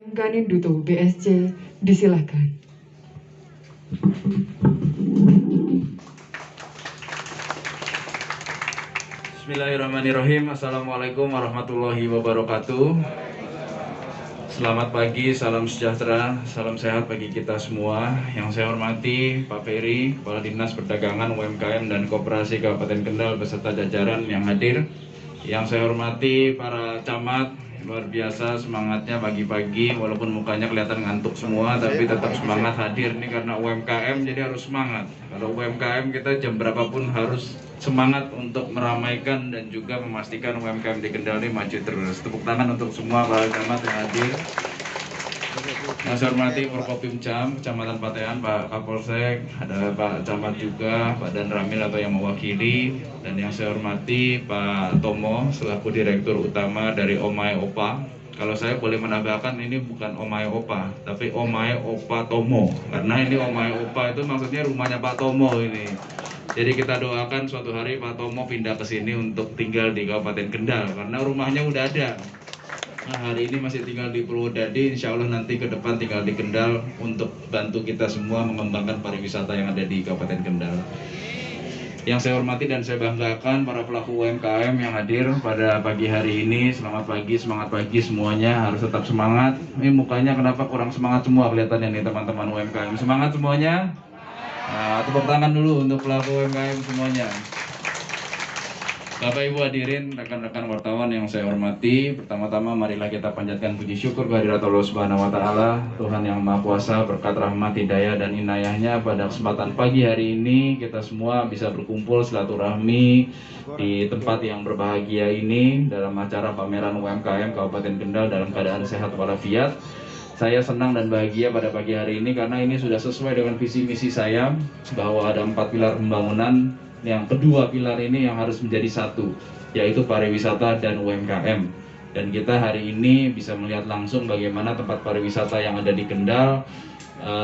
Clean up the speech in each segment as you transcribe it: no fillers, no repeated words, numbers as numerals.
Ganin Duto BSC, disilakan. Bismillahirrahmanirrahim. Assalamualaikum warahmatullahi wabarakatuh. Selamat pagi, salam sejahtera, salam sehat bagi kita semua. Yang saya hormati Pak Ferry, Kepala Dinas Perdagangan, UMKM dan Koperasi Kabupaten Kendal beserta jajaran yang hadir. Yang saya hormati para camat, luar biasa semangatnya pagi-pagi, walaupun mukanya kelihatan ngantuk semua, tapi tetap semangat hadir nih karena UMKM, jadi harus semangat. Kalau UMKM kita jam berapapun harus semangat untuk meramaikan dan juga memastikan UMKM di Kendal ini maju terus. Tepuk tangan untuk semua para camat yang hadir. Yang saya hormati Forkopimcam, Kecamatan Patean, Pak Kapolsek, ada Pak Camat juga, Pak Dan Ramil atau yang mewakili, dan yang saya hormati Pak Tomo selaku Direktur Utama dari Omae Opa. Kalau saya boleh menambahkan, ini bukan Omae Opa, tapi Omae Opa Tomo, karena ini Omae Opa itu maksudnya rumahnya Pak Tomo ini. Jadi kita doakan suatu hari Pak Tomo pindah ke sini untuk tinggal di Kabupaten Kendal, karena rumahnya udah ada. Nah, hari ini masih tinggal di Purwodadi, insya Allah nanti ke depan tinggal di Kendal untuk bantu kita semua mengembangkan pariwisata yang ada di Kabupaten Kendal. Yang saya hormati dan saya banggakan para pelaku UMKM yang hadir pada pagi hari ini. Selamat pagi, semangat pagi semuanya, harus tetap semangat. Ini mukanya kenapa kurang semangat semua kelihatannya nih teman-teman UMKM. Semangat semuanya. Nah, tepuk tangan dulu untuk pelaku UMKM semuanya. Bapak Ibu hadirin, rekan-rekan wartawan yang saya hormati, pertama-tama marilah kita panjatkan puji syukur kehadirat Allah Subhanahu wa taala, Tuhan yang Maha Kuasa, berkat rahmat, hidayah dan inayahnya pada kesempatan pagi hari ini kita semua bisa berkumpul silaturahmi di tempat yang berbahagia ini dalam acara pameran UMKM Kabupaten Kendal dalam keadaan sehat walafiat. Saya senang dan bahagia pada pagi hari ini karena ini sudah sesuai dengan visi misi saya bahwa ada 4 pilar pembangunan. Yang kedua pilar ini yang harus menjadi satu, yaitu pariwisata dan UMKM. Dan kita hari ini bisa melihat langsung bagaimana tempat pariwisata yang ada di Kendal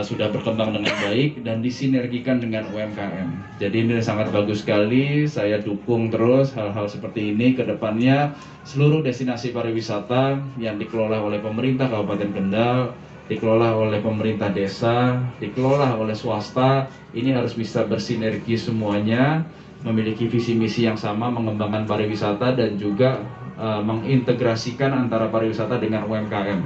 sudah berkembang dengan baik dan disinergikan dengan UMKM. Jadi ini sangat bagus sekali, saya dukung terus hal-hal seperti ini ke depannya. Seluruh destinasi pariwisata yang dikelola oleh pemerintah Kabupaten Kendal, dikelola oleh pemerintah desa, dikelola oleh swasta, ini harus bisa bersinergi semuanya, memiliki visi misi yang sama, mengembangkan pariwisata dan juga mengintegrasikan antara pariwisata dengan UMKM.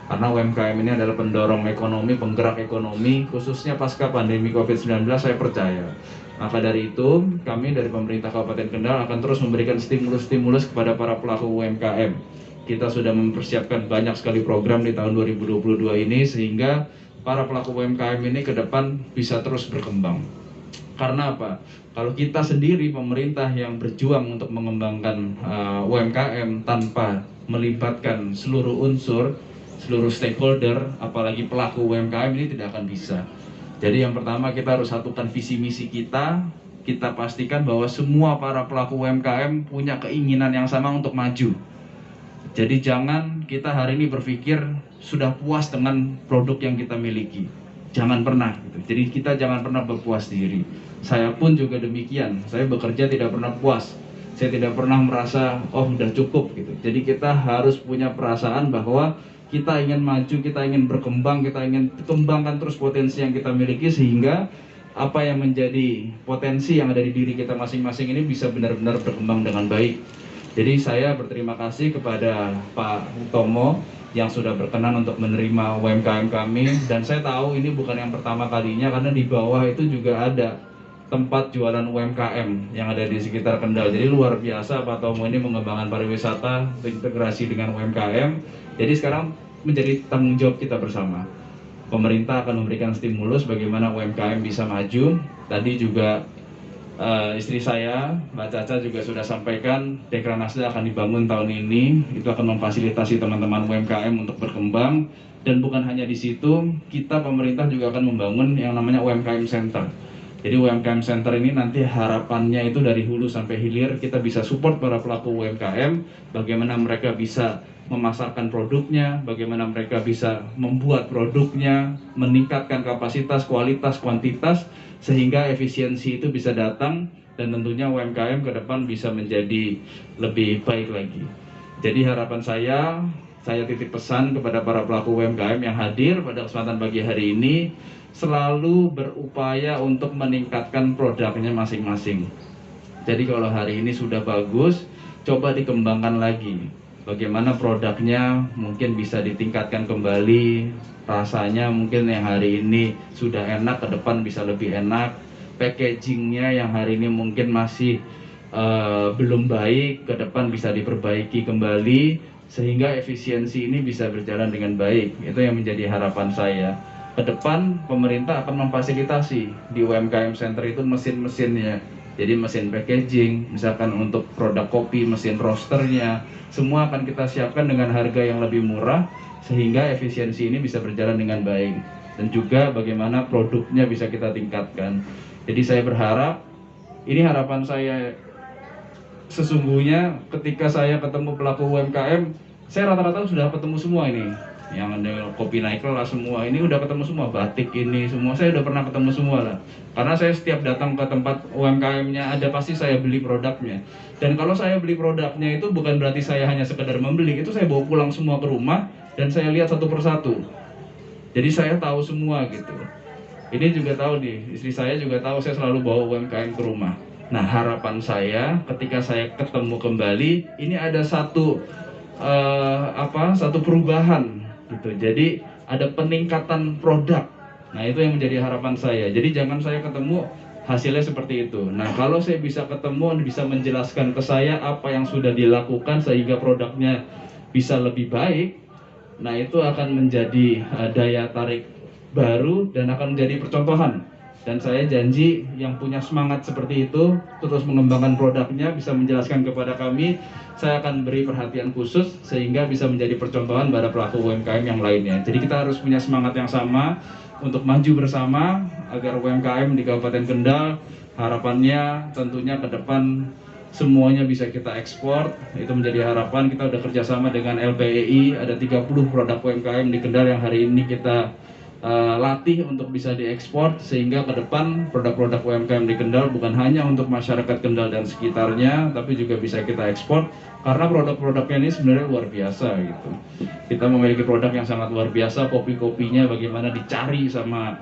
Karena UMKM ini adalah pendorong ekonomi, penggerak ekonomi, khususnya pasca pandemi COVID-19 saya percaya. Maka dari itu, kami dari pemerintah Kabupaten Kendal akan terus memberikan stimulus-stimulus kepada para pelaku UMKM. Kita sudah mempersiapkan banyak sekali program di tahun 2022 ini sehingga para pelaku UMKM ini ke depan bisa terus berkembang. Karena apa? Kalau kita sendiri pemerintah yang berjuang untuk mengembangkan UMKM tanpa melibatkan seluruh unsur, seluruh stakeholder, apalagi pelaku UMKM ini tidak akan bisa. Jadi yang pertama kita harus satukan visi misi kita pastikan bahwa semua para pelaku UMKM punya keinginan yang sama untuk maju. Jadi jangan kita hari ini berpikir sudah puas dengan produk yang kita miliki. Jangan pernah gitu. Jadi kita jangan pernah berpuas diri. Saya pun juga demikian. Saya bekerja tidak pernah puas. Saya tidak pernah merasa oh sudah cukup gitu. Jadi kita harus punya perasaan bahwa kita ingin maju, kita ingin berkembang, kita ingin kembangkan terus potensi yang kita miliki sehingga apa yang menjadi potensi yang ada di diri kita masing-masing ini bisa benar-benar berkembang dengan baik. Jadi saya berterima kasih kepada Pak Tomo yang sudah berkenan untuk menerima UMKM kami, dan saya tahu ini bukan yang pertama kalinya karena di bawah itu juga ada tempat jualan UMKM yang ada di sekitar Kendal. Jadi luar biasa Pak Tomo ini mengembangkan pariwisata integrasi dengan UMKM. Jadi sekarang menjadi tanggung jawab kita bersama. Pemerintah akan memberikan stimulus bagaimana UMKM bisa maju. Tadi juga istri saya, Mbak Caca juga sudah sampaikan Dekranasda akan dibangun tahun ini. Itu akan memfasilitasi teman-teman UMKM untuk berkembang. Dan bukan hanya di situ, kita pemerintah juga akan membangun yang namanya UMKM Center. Jadi UMKM Center ini nanti harapannya itu dari hulu sampai hilir kita bisa support para pelaku UMKM, bagaimana mereka bisa memasarkan produknya, bagaimana mereka bisa membuat produknya, meningkatkan kapasitas, kualitas, kuantitas, sehingga efisiensi itu bisa datang dan tentunya UMKM ke depan bisa menjadi lebih baik lagi. Jadi harapan saya saya titip pesan kepada para pelaku UMKM yang hadir pada kesempatan pagi hari ini, selalu berupaya untuk meningkatkan produknya masing-masing. Jadi kalau hari ini sudah bagus, coba dikembangkan lagi. Bagaimana produknya mungkin bisa ditingkatkan kembali, rasanya mungkin yang hari ini sudah enak, ke depan bisa lebih enak. Packagingnya yang hari ini mungkin masih belum baik, ke depan bisa diperbaiki kembali, sehingga efisiensi ini bisa berjalan dengan baik. Itu yang menjadi harapan saya. Ke depan pemerintah akan memfasilitasi di UMKM Center itu mesin-mesinnya. Jadi mesin packaging, misalkan untuk produk kopi, mesin roasternya, semua akan kita siapkan dengan harga yang lebih murah, sehingga efisiensi ini bisa berjalan dengan baik. Dan juga bagaimana produknya bisa kita tingkatkan. Jadi saya berharap, ini harapan saya sesungguhnya ketika saya ketemu pelaku UMKM, saya rata-rata sudah ketemu semua ini. Yang ada kopi naik kelas semua, ini udah ketemu semua, batik ini semua, saya udah pernah ketemu semua lah. Karena saya setiap datang ke tempat UMKM-nya ada, pasti saya beli produknya. Dan kalau saya beli produknya itu bukan berarti saya hanya sekedar membeli, itu saya bawa pulang semua ke rumah dan saya lihat satu persatu. Jadi saya tahu semua gitu. Ini juga tahu nih, istri saya juga tahu saya selalu bawa UMKM ke rumah. Nah, harapan saya ketika saya ketemu kembali, ini ada satu perubahan gitu. Jadi ada peningkatan produk. Nah, itu yang menjadi harapan saya. Jadi jangan saya ketemu hasilnya seperti itu. Nah, kalau saya bisa ketemu, bisa menjelaskan ke saya apa yang sudah dilakukan sehingga produknya bisa lebih baik, nah itu akan menjadi daya tarik baru dan akan menjadi percontohan. Dan saya janji yang punya semangat seperti itu terus mengembangkan produknya, bisa menjelaskan kepada kami, saya akan beri perhatian khusus sehingga bisa menjadi percontohan pada pelaku UMKM yang lainnya. Jadi kita harus punya semangat yang sama untuk maju bersama agar UMKM di Kabupaten Kendal harapannya tentunya ke depan semuanya bisa kita ekspor. Itu menjadi harapan. Kita udah kerjasama dengan LPEI, ada 30 produk UMKM di Kendal yang hari ini kita latih untuk bisa diekspor, sehingga ke depan produk-produk UMKM di Kendal bukan hanya untuk masyarakat Kendal dan sekitarnya, tapi juga bisa kita ekspor karena produk-produknya ini sebenarnya luar biasa gitu. Kita memiliki produk yang sangat luar biasa, kopi-kopinya bagaimana dicari sama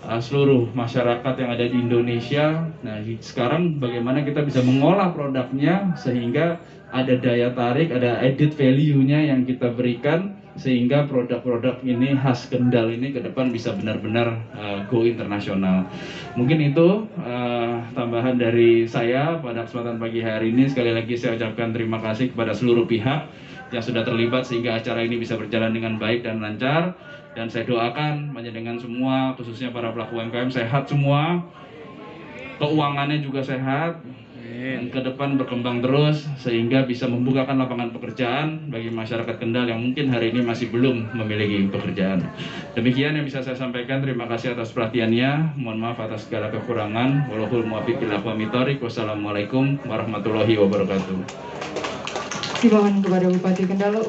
seluruh masyarakat yang ada di Indonesia. Nah, sekarang bagaimana kita bisa mengolah produknya sehingga ada daya tarik, ada added value-nya yang kita berikan, sehingga produk-produk ini khas Kendal ini ke depan bisa benar-benar go internasional. Mungkin itu tambahan dari saya pada kesempatan pagi hari ini. Sekali lagi saya ucapkan terima kasih kepada seluruh pihak yang sudah terlibat sehingga acara ini bisa berjalan dengan baik dan lancar. Dan saya doakan panjenengan semua, khususnya para pelaku UMKM, sehat semua, keuangannya juga sehat, dan ke depan berkembang terus sehingga bisa membukakan lapangan pekerjaan bagi masyarakat Kendal yang mungkin hari ini masih belum memiliki pekerjaan. Demikian yang bisa saya sampaikan. Terima kasih atas perhatiannya. Mohon maaf atas segala kekurangan. Wallahul muwaffiq ila aqwamit thoriq. Wassalamualaikum warahmatullahi wabarakatuh. Silakan kepada Bupati Kendal.